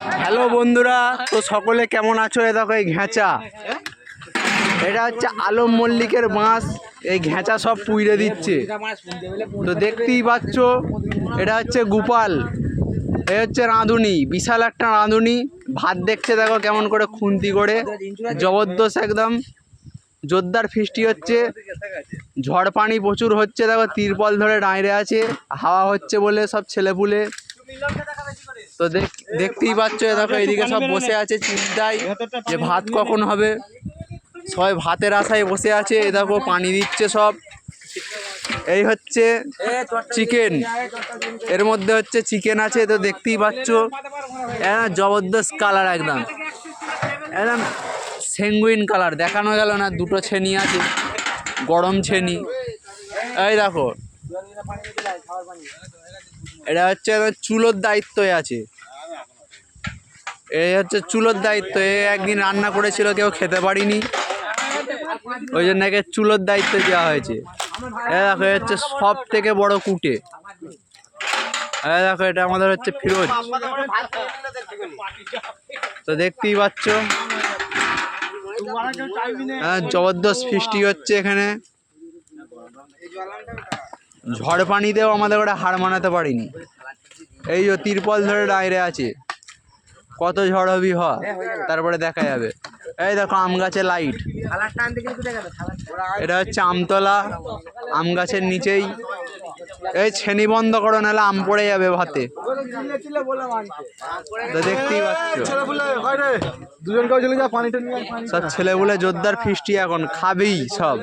Hello বন্ধুরা, তো সকলে কেমন আছো? এ দেখো এই ঘেঁচা, এটা হচ্ছে আলম মল্লিকের বাঁশ। এই ঘেঁচা সব পুইরে দিচ্ছে, তো দেখতেই পাচ্ছ। এটা হচ্ছে গোপাল, এ হচ্ছে রাঁধুনি, বিশাল একটা রাঁধুনি। ভাত দেখছে দেখো কেমন করে খুন্তি করে, জবরদস্ত একদম জোরদার ফিস্টি হচ্ছে। ঝড় পানি প্রচুর হচ্ছে, দেখো তিরপল ধরে দাঁড়িয়ে আছে, হাওয়া হচ্ছে বলে সব ছেলেপুলে। তো দেখতেই পাচ্ছ, দেখো এইদিকে সব বসে আছে চিন্তায় যে ভাত কখন হবে। সবাই ভাতের আশায় বসে আছে। এ দেখো পানি দিচ্ছে সব। এই হচ্ছে চিকেন, এর মধ্যে হচ্ছে চিকেন আছে, তো দেখতেই পাচ্ছ। জবরদস্ত কালার, একদম একদম সেঙ্গুইন কালার। দেখানো গেল না, দুটো ছেনি আছে, গরম ছেনি। এই দেখো, এটা হচ্ছে চুলোর দায়িত্বে আছে। এই হচ্ছে চুলোর দায়িত্ব। একদিন রান্না করেছিল, কেউ খেতে পারিনি, ওই জন্য একে চুলোর দায়িত্ব দেওয়া হয়েছে। দেখো হচ্ছে সব থেকে বড় কুটে। দেখো এটা আমাদের হচ্ছে ফিরোজ। তো দেখতেই পাচ্ছ, জবরদস্ত ফিস্টি হচ্ছে এখানে। ঝড় পানিতেও আমাদের ওটা হার মানাতে পারিনি। এই যে তিরপল ধরে দাঁড়িয়ে আছে, কত ঝড় হবি তারপরে দেখা যাবে। এই দেখো আম গাছের লাইট, এটা হচ্ছে আমতলা, আম গাছের নিচেই। এই ছেনি বন্ধ করো, নাহলে আম পড়ে যাবে ভাতে। তো দেখতেই পাচ্ছ, সব ছেলেগুলো জোরদার ফিস্টি, এখন খাবেই সব।